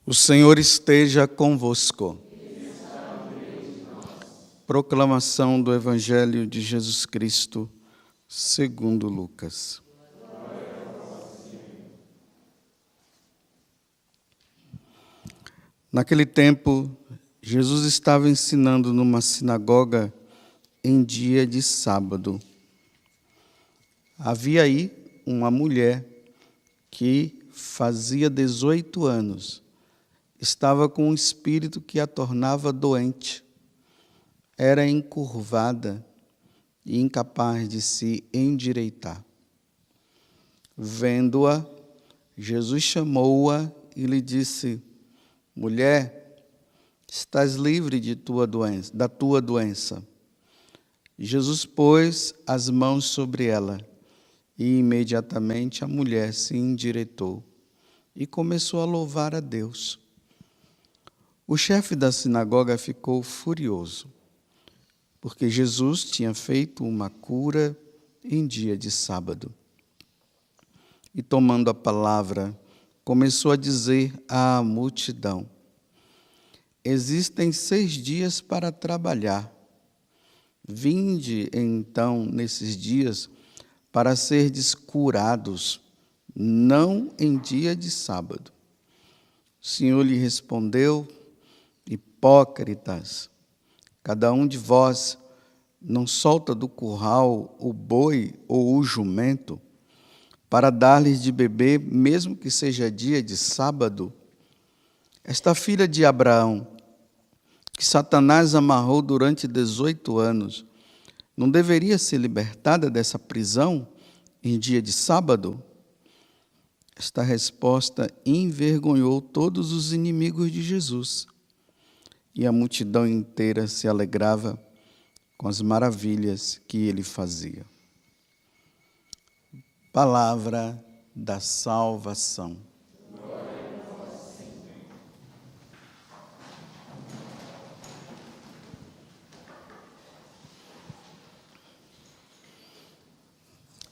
O Senhor esteja convosco. Proclamação do Evangelho de Jesus Cristo, segundo Lucas. Naquele tempo, Jesus estava ensinando numa sinagoga em dia de sábado. Havia aí uma mulher que fazia 18 anos. Estava com um espírito que a tornava doente. Era encurvada e incapaz de se endireitar. Vendo-a, Jesus chamou-a e lhe disse: Mulher, estás livre da tua doença. Jesus pôs as mãos sobre ela e imediatamente a mulher se endireitou e começou a louvar a Deus. O chefe da sinagoga ficou furioso, porque Jesus tinha feito uma cura em dia de sábado. E tomando a palavra, começou a dizer à multidão: Existem 6 dias para trabalhar. Vinde, então, nesses dias, para serdes curados, não em dia de sábado. O Senhor lhe respondeu: Hipócritas, cada um de vós não solta do curral o boi ou o jumento para dar-lhes de beber, mesmo que seja dia de sábado? Esta filha de Abraão, que Satanás amarrou durante 18 anos, não deveria ser libertada dessa prisão em dia de sábado? Esta resposta envergonhou todos os inimigos de Jesus. E a multidão inteira se alegrava com as maravilhas que ele fazia. Palavra da salvação.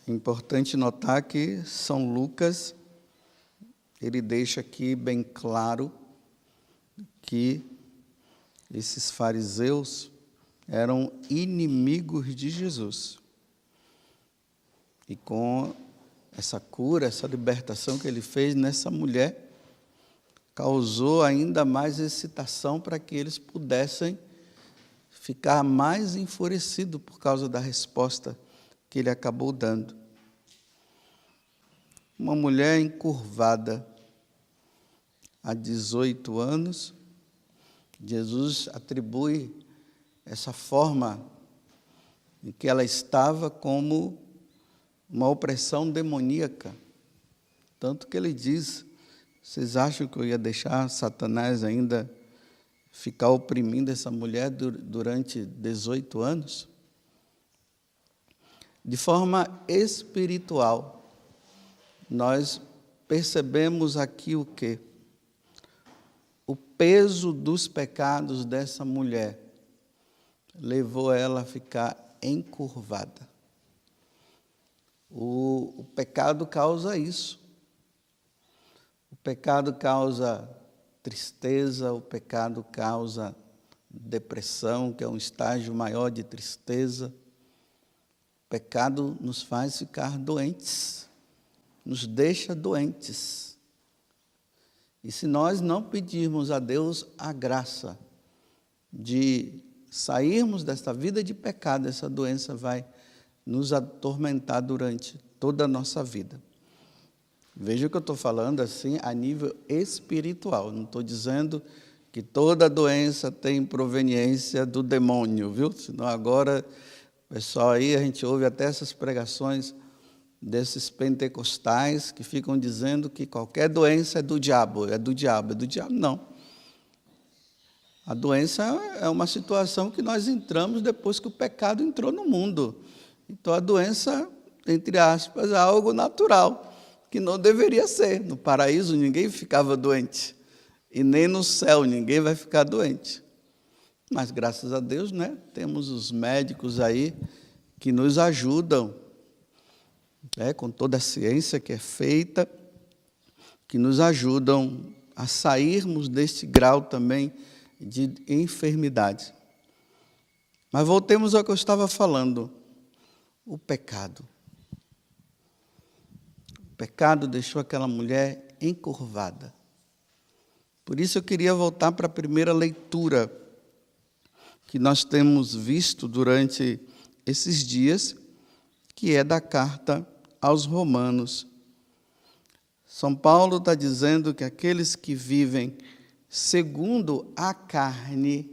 É importante notar que São Lucas, ele deixa aqui bem claro que esses fariseus eram inimigos de Jesus. E com essa cura, essa libertação que ele fez nessa mulher, causou ainda mais excitação para que eles pudessem ficar mais enfurecidos por causa da resposta que ele acabou dando. Uma mulher encurvada há 18 anos, Jesus atribui essa forma em que ela estava como uma opressão demoníaca. Tanto que ele diz: vocês acham que eu ia deixar Satanás ainda ficar oprimindo essa mulher durante 18 anos? De forma espiritual, nós percebemos aqui o quê? O peso dos pecados dessa mulher levou ela a ficar encurvada. O pecado causa isso. O pecado causa tristeza, o pecado causa depressão, que é um estágio maior de tristeza. O pecado nos faz ficar doentes, nos deixa doentes. E se nós não pedirmos a Deus a graça de sairmos desta vida de pecado, essa doença vai nos atormentar durante toda a nossa vida. Veja que eu estou falando assim a nível espiritual. Não estou dizendo que toda doença tem proveniência do demônio, viu? Senão agora, pessoal, aí a gente ouve até essas pregações desses pentecostais que ficam dizendo que qualquer doença é do diabo, é do diabo, é do diabo. Não. A doença é uma situação que nós entramos depois que o pecado entrou no mundo. Então a doença, entre aspas, é algo natural, que não deveria ser. No paraíso ninguém ficava doente, e nem no céu ninguém vai ficar doente. Mas graças a Deus, né, temos os médicos aí que nos ajudam, com toda a ciência que é feita, que nos ajudam a sairmos deste grau também de enfermidade. Mas voltemos ao que eu estava falando, o pecado. O pecado deixou aquela mulher encurvada. Por isso eu queria voltar para a primeira leitura que nós temos visto durante esses dias, que é da carta aos Romanos. São Paulo está dizendo que aqueles que vivem segundo a carne,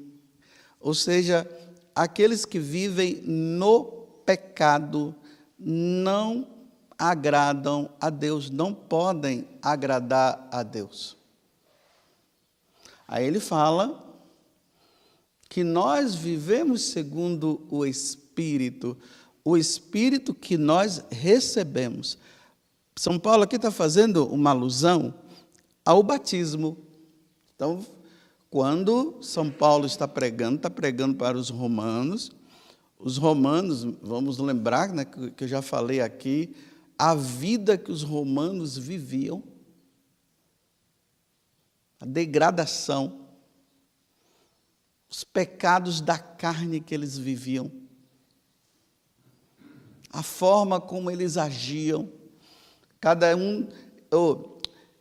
ou seja, aqueles que vivem no pecado, não agradam a Deus, não podem agradar a Deus. Aí ele fala que nós vivemos segundo o Espírito que nós recebemos. São Paulo aqui está fazendo uma alusão ao batismo. Então, quando São Paulo está pregando para os romanos, vamos lembrar, né, que eu já falei aqui, a vida que os romanos viviam, a degradação, os pecados da carne que eles viviam, a forma como eles agiam, cada um,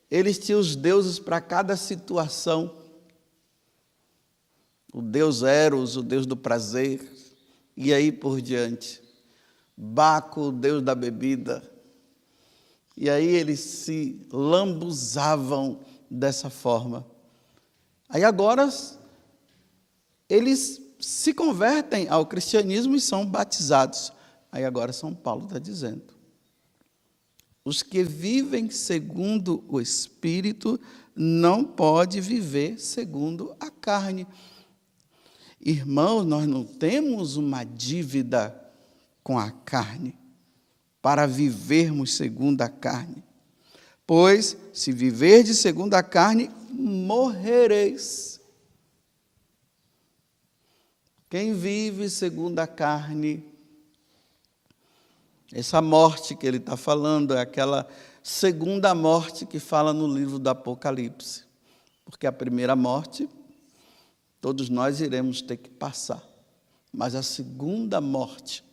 eles tinham os deuses para cada situação. O deus Eros, o deus do prazer, e aí por diante. Baco, o deus da bebida. E aí eles se lambuzavam dessa forma. Aí agora eles se convertem ao cristianismo e são batizados. Aí agora São Paulo está dizendo: os que vivem segundo o Espírito não podem viver segundo a carne. Irmãos, nós não temos uma dívida com a carne para vivermos segundo a carne. Pois, se viverdes segundo a carne, morrereis. Quem vive segundo a carne, essa morte que ele está falando é aquela segunda morte que fala no livro do Apocalipse. Porque a primeira morte, todos nós iremos ter que passar. Mas a segunda morte,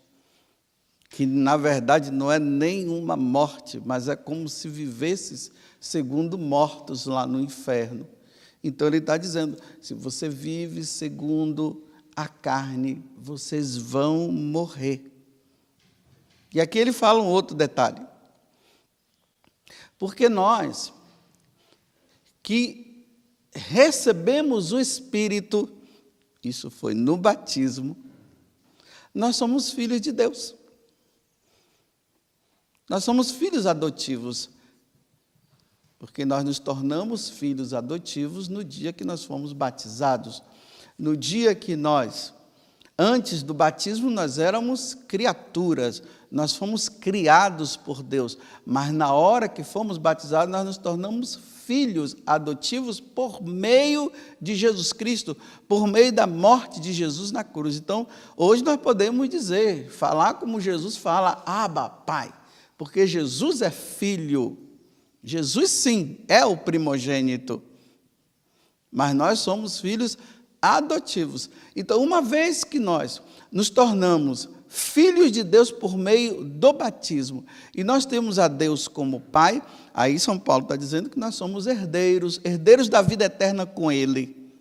que na verdade não é nenhuma morte, mas é como se vivesses segundo mortos lá no inferno. Então ele está dizendo, se você vive segundo a carne, vocês vão morrer. E aqui ele fala um outro detalhe. Porque nós, que recebemos o Espírito, isso foi no batismo, nós somos filhos de Deus. Nós somos filhos adotivos, porque nós nos tornamos filhos adotivos no dia que nós fomos batizados. No dia que nós, antes do batismo, nós éramos criaturas, nós fomos criados por Deus, mas na hora que fomos batizados, nós nos tornamos filhos adotivos por meio de Jesus Cristo, por meio da morte de Jesus na cruz. Então, hoje nós podemos dizer, falar como Jesus fala, Abba, Pai, porque Jesus é filho. Jesus, sim, é o primogênito, mas nós somos filhos adotivos. Então, uma vez que nós nos tornamos filhos de Deus por meio do batismo, e nós temos a Deus como Pai, aí São Paulo está dizendo que nós somos herdeiros da vida eterna com Ele.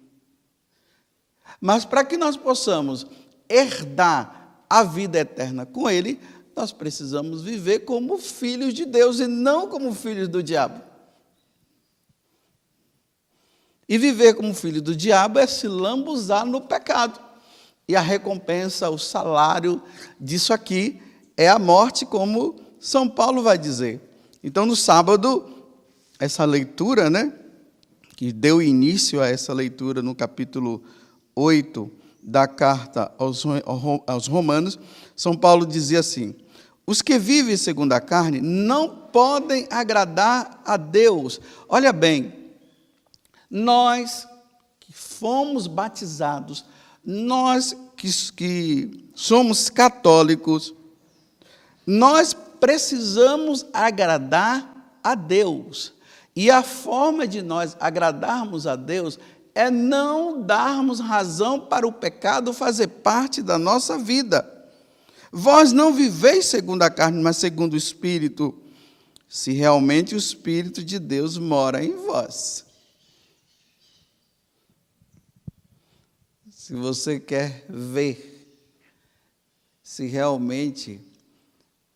Mas para que nós possamos herdar a vida eterna com Ele, nós precisamos viver como filhos de Deus e não como filhos do diabo. E viver como filho do diabo é se lambuzar no pecado. E a recompensa, o salário disso aqui é a morte, como São Paulo vai dizer. Então, no sábado, essa leitura, que deu início a essa leitura no capítulo 8 da carta aos Romanos, São Paulo dizia assim: os que vivem segundo a carne não podem agradar a Deus. Olha bem, nós que fomos batizados, nós que somos católicos, nós precisamos agradar a Deus. E a forma de nós agradarmos a Deus é não darmos razão para o pecado fazer parte da nossa vida. Vós não viveis segundo a carne, mas segundo o Espírito, se realmente o Espírito de Deus mora em vós. Se você quer ver se realmente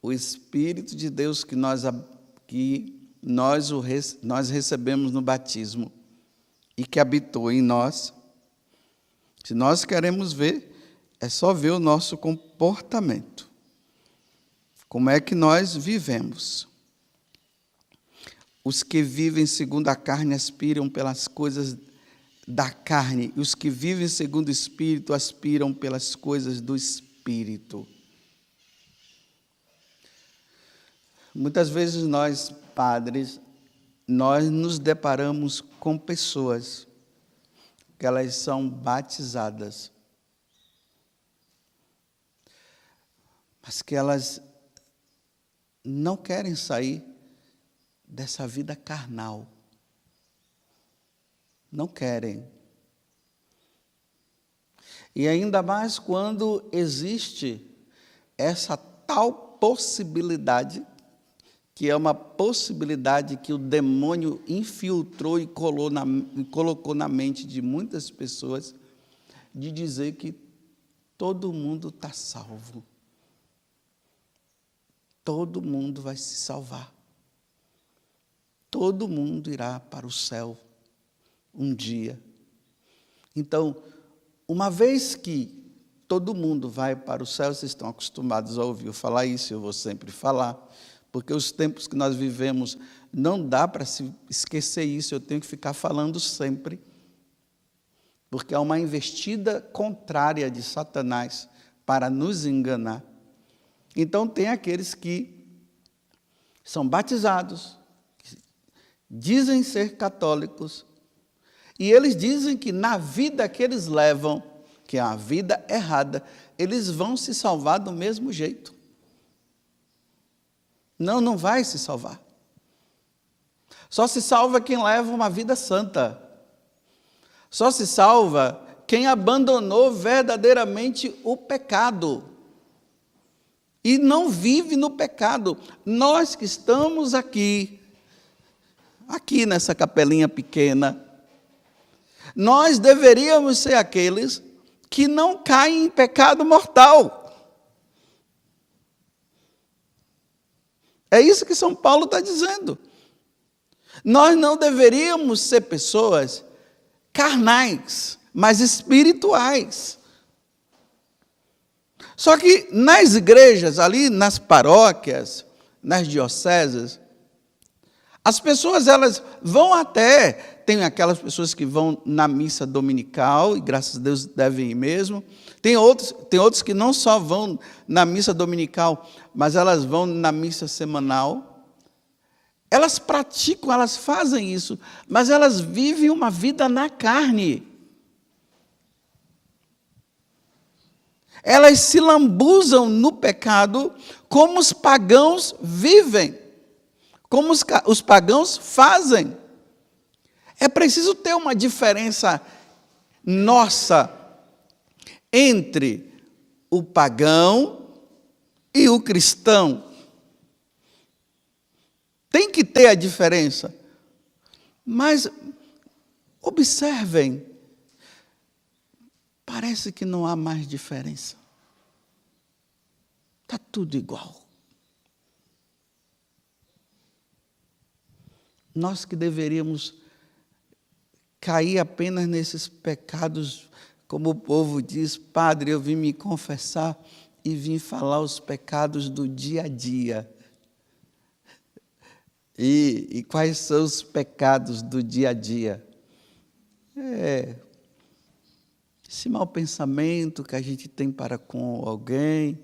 o Espírito de Deus que nós recebemos no batismo e que habitou em nós, se nós queremos ver, é só ver o nosso comportamento. Como é que nós vivemos? Os que vivem segundo a carne aspiram pelas coisas da carne, e os que vivem segundo o Espírito aspiram pelas coisas do Espírito. Muitas vezes nós, padres, nós nos deparamos com pessoas que elas são batizadas, mas que elas não querem sair dessa vida carnal. Não querem. E ainda mais quando existe essa tal possibilidade, que é uma possibilidade que o demônio infiltrou e colocou na mente de muitas pessoas, de dizer que todo mundo está salvo. Todo mundo vai se salvar. Todo mundo irá para o céu um dia. Então, uma vez que todo mundo vai para o céu, vocês estão acostumados a ouvir eu falar isso, eu vou sempre falar, porque os tempos que nós vivemos, não dá para se esquecer isso, eu tenho que ficar falando sempre, porque há uma investida contrária de Satanás para nos enganar. Então, tem aqueles que são batizados, dizem ser católicos, e eles dizem que na vida que eles levam, que é a vida errada, eles vão se salvar do mesmo jeito. Não, não vai se salvar. Só se salva quem leva uma vida santa. Só se salva quem abandonou verdadeiramente o pecado e não vive no pecado. Nós que estamos aqui nessa capelinha pequena, nós deveríamos ser aqueles que não caem em pecado mortal. É isso que São Paulo está dizendo. Nós não deveríamos ser pessoas carnais, mas espirituais. Só que nas igrejas, ali nas paróquias, nas dioceses, as pessoas elas vão até, tem aquelas pessoas que vão na missa dominical, e graças a Deus devem ir mesmo. Tem outros que não só vão na missa dominical, mas elas vão na missa semanal. Elas praticam, elas fazem isso, mas elas vivem uma vida na carne. Elas se lambuzam no pecado como os pagãos vivem, como os pagãos fazem. É preciso ter uma diferença nossa entre o pagão e o cristão. Tem que ter a diferença. Mas, observem, parece que não há mais diferença. Está tudo igual. Nós que deveríamos cair apenas nesses pecados, como o povo diz, Padre, eu vim me confessar e vim falar os pecados do dia a dia. E quais são os pecados do dia a dia? Esse mau pensamento que a gente tem para com alguém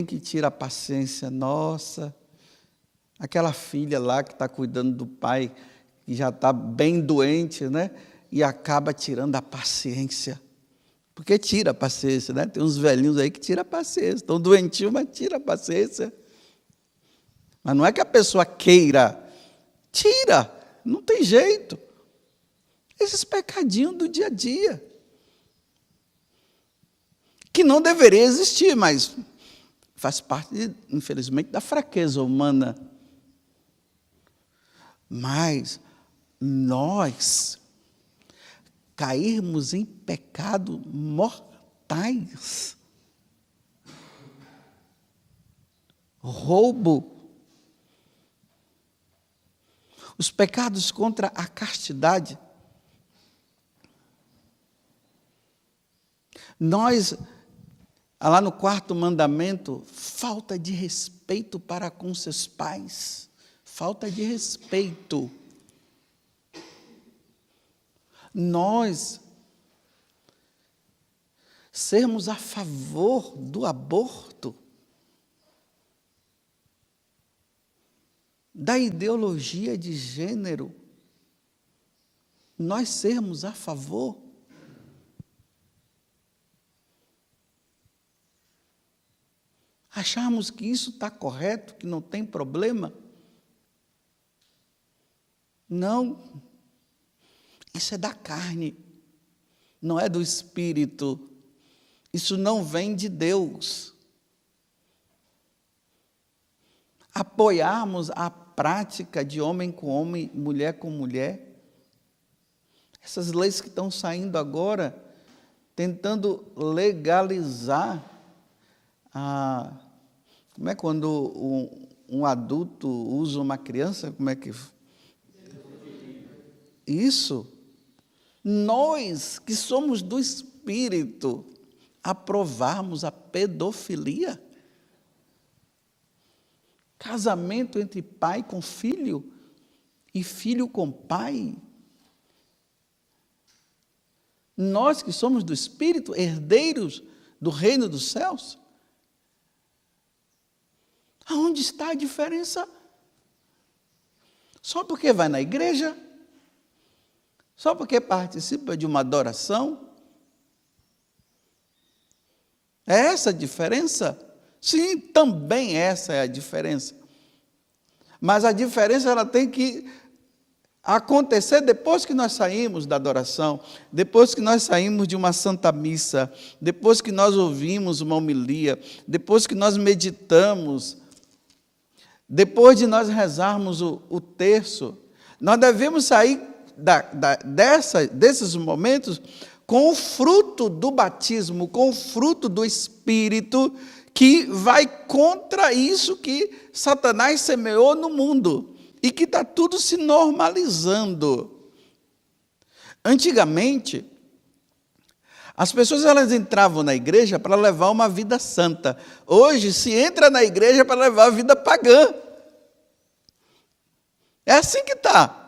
que tira a paciência nossa, aquela filha lá que está cuidando do pai, que já está bem doente, né? E acaba tirando a paciência. Porque tira a paciência, né? Tem uns velhinhos aí que tiram a paciência, estão doentinhos, mas tira a paciência. Mas não é que a pessoa queira Tira, não tem jeito. Esses pecadinhos do dia a dia. Que não deveria existir, mas faz parte, infelizmente, da fraqueza humana. Mas nós cairmos em pecado mortais, roubo, os pecados contra a castidade, nós, lá no 4º mandamento, falta de respeito para com seus pais, falta de respeito. Nós sermos a favor do aborto, da ideologia de gênero, nós sermos a favor. Acharmos que isso está correto, que não tem problema. Não, isso é da carne, não é do Espírito. Isso não vem de Deus. Apoiarmos a prática de homem com homem, mulher com mulher. Essas leis que estão saindo agora, tentando legalizar como é quando um adulto usa uma criança, como é que... Isso. Nós que somos do Espírito, aprovarmos a pedofilia. Casamento entre pai com filho e filho com pai. Nós que somos do Espírito, herdeiros do reino dos céus. Aonde está a diferença? Só porque vai na igreja? Só porque participa de uma adoração? É essa a diferença? Sim, também essa é a diferença. Mas a diferença ela tem que acontecer depois que nós saímos da adoração, depois que nós saímos de uma santa missa, depois que nós ouvimos uma homilia, depois que nós meditamos, depois de nós rezarmos o terço. Nós devemos sair desses momentos com o fruto do batismo, com o fruto do Espírito, que vai contra isso que Satanás semeou no mundo e que está tudo se normalizando. Antigamente, as pessoas elas entravam na igreja para levar uma vida santa. Hoje se entra na igreja para levar a vida pagã. É assim que está.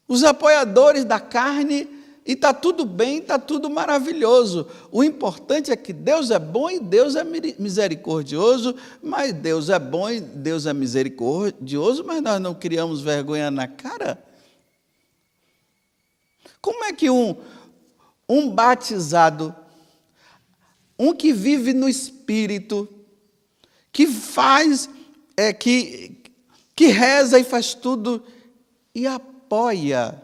Os apoiadores da carne, e está tudo bem, está tudo maravilhoso. O importante é que Deus é bom e Deus é misericordioso, mas Deus é bom e Deus é misericordioso, mas nós não criamos vergonha na cara? Como é que um batizado, um que vive no Espírito, que faz, que reza e faz tudo, e apoia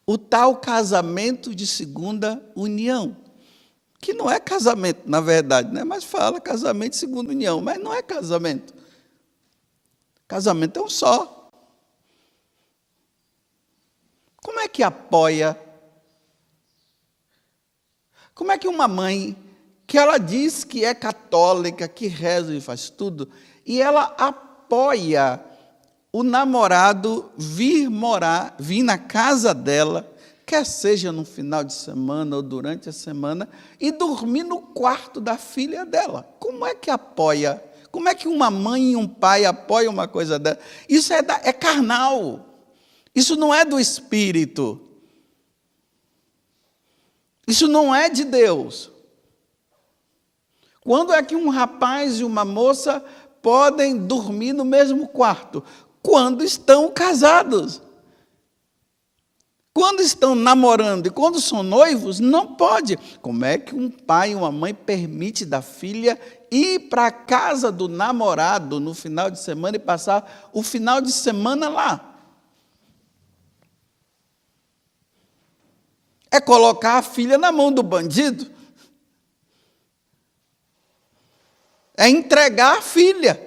o tal casamento de segunda união, que não é casamento, na verdade, né? Mas fala casamento de segunda união, mas não é casamento. Casamento é um só. Como é que apoia? Como é que uma mãe, que ela diz que é católica, que reza e faz tudo, e ela apoia o namorado vir na casa dela, quer seja no final de semana ou durante a semana, e dormir no quarto da filha dela? Como é que apoia? Como é que uma mãe e um pai apoiam uma coisa dessa? Isso é carnal. Isso não é do Espírito. Isso não é de Deus. Quando é que um rapaz e uma moça podem dormir no mesmo quarto? Quando estão casados. Quando estão namorando e quando são noivos, não pode. Como é que um pai e uma mãe permite da filha ir para a casa do namorado no final de semana e passar o final de semana lá. É colocar a filha na mão do bandido. É entregar a filha.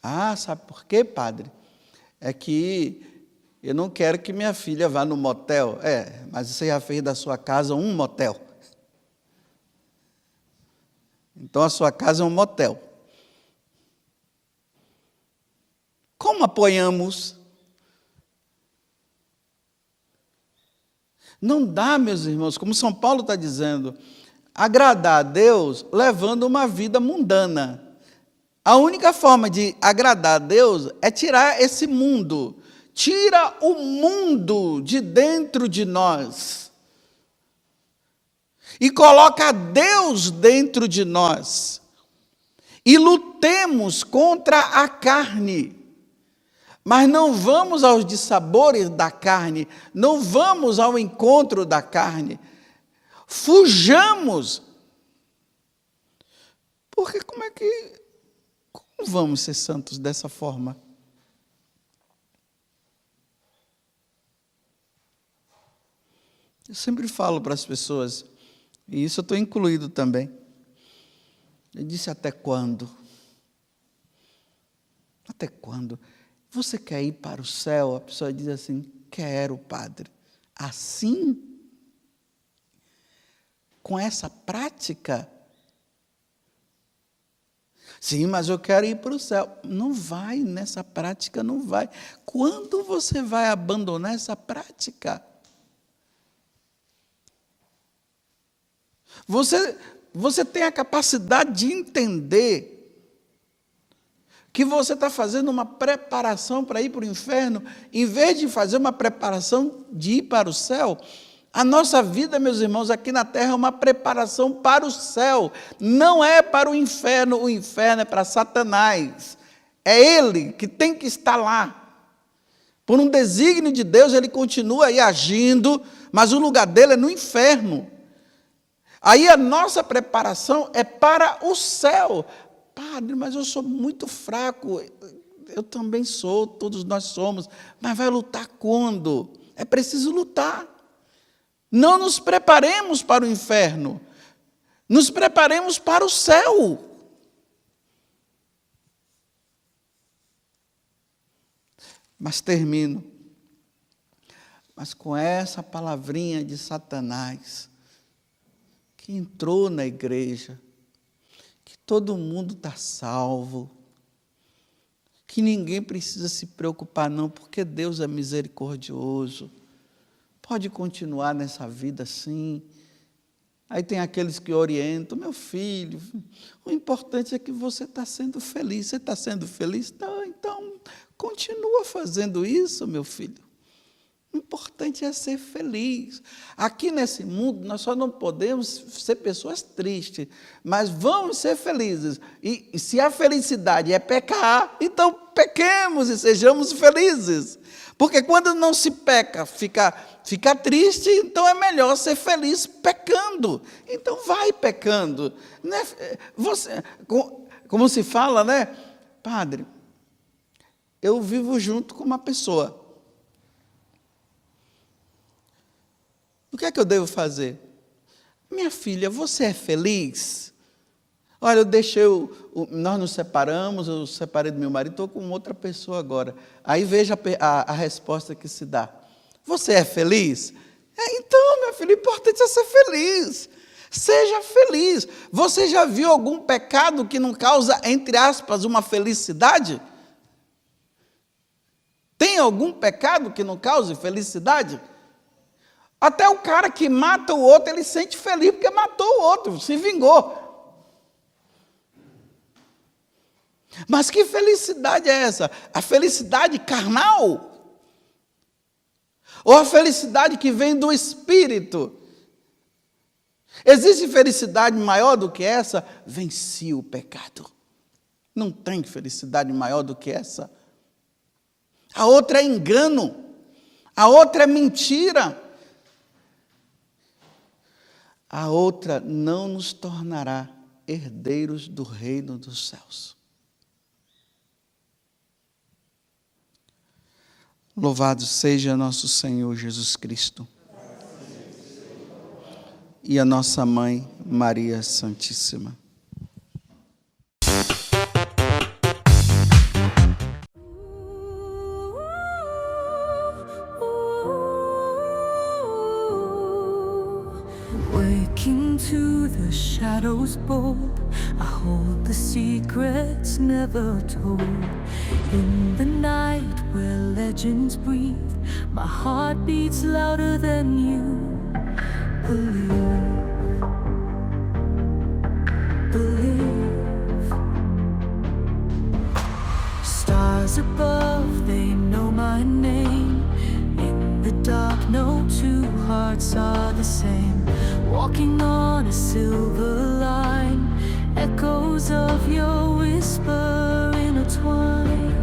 Ah, sabe por quê, padre? É que eu não quero que minha filha vá no motel. Mas você já fez da sua casa um motel. Então a sua casa é um motel. Como apoiamos? Não dá, meus irmãos, como São Paulo está dizendo, agradar a Deus levando uma vida mundana. A única forma de agradar a Deus é tirar esse mundo. Tira o mundo de dentro de nós. E coloca Deus dentro de nós. E lutemos contra a carne. Mas não vamos aos dissabores da carne. Não vamos ao encontro da carne. Fujamos. Porque como vamos ser santos dessa forma? Eu sempre falo para as pessoas, e isso eu estou incluído também. Eu disse, até quando? Até quando? Você quer ir para o céu? A pessoa diz assim, quero, padre. Assim? Com essa prática? Sim, mas eu quero ir para o céu. Não vai, nessa prática não vai. Quando você vai abandonar essa prática? Você tem a capacidade de entender que você está fazendo uma preparação para ir para o inferno, em vez de fazer uma preparação de ir para o céu. A nossa vida, meus irmãos, aqui na terra é uma preparação para o céu, não é para o inferno é para Satanás. É ele que tem que estar lá. Por um desígnio de Deus, ele continua aí agindo, mas o lugar dele é no inferno. Aí a nossa preparação é para o céu. Padre, mas eu sou muito fraco. Eu também sou, todos nós somos. Mas vai lutar quando? É preciso lutar. Não nos preparemos para o inferno. Nos preparemos para o céu. Mas termino. Mas com essa palavrinha de Satanás, que entrou na igreja, que todo mundo está salvo, que ninguém precisa se preocupar não, porque Deus é misericordioso, pode continuar nessa vida assim. Aí tem aqueles que orientam, meu filho, o importante é que você está sendo feliz. Você está sendo feliz? Tá, então continua fazendo isso, meu filho. O importante é ser feliz. Aqui nesse mundo, nós só não podemos ser pessoas tristes, mas vamos ser felizes. E se a felicidade é pecar, então pequemos e sejamos felizes. Porque quando não se peca, fica triste, então é melhor ser feliz pecando. Então vai pecando. Né? Você, como se fala, né? Padre, eu vivo junto com uma pessoa. O que é que eu devo fazer? Minha filha, você é feliz? Olha, nós nos separamos, eu separei do meu marido, estou com outra pessoa agora. Aí veja a resposta que se dá. Você é feliz? Então, minha filha, o importante é ser feliz. Seja feliz. Você já viu algum pecado que não causa, entre aspas, uma felicidade? Tem algum pecado que não cause felicidade? Até o cara que mata o outro, ele sente feliz porque matou o outro, se vingou. Mas que felicidade é essa? A felicidade carnal? Ou a felicidade que vem do Espírito? Existe felicidade maior do que essa? Venci o pecado. Não tem felicidade maior do que essa. A outra é engano. A outra é mentira. a outra não nos tornará herdeiros do reino dos céus. Louvado seja nosso Senhor Jesus Cristo e a nossa Mãe Maria Santíssima. Waking to the shadows bold, I hold the secrets never told. In the night where legends breathe, my heart beats louder than you believe. Stars above, they know my name. In the dark, no two hearts are the same. Walking on a silver line, echoes of your whisper intertwine.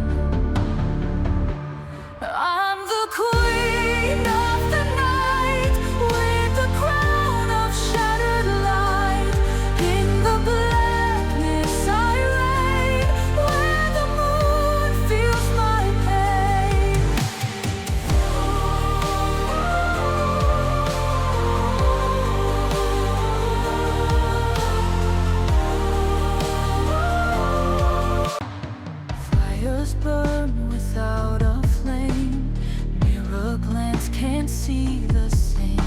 I'm the queen of the night, with the crown of shattered light. In the blackness I reign, where the moon feels my pain. Fires burn without a flame, mirror glance can't see the same.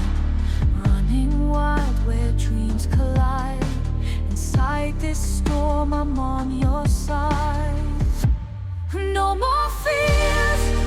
Running wild where dreams collide, inside this storm I'm on your side. No more fears,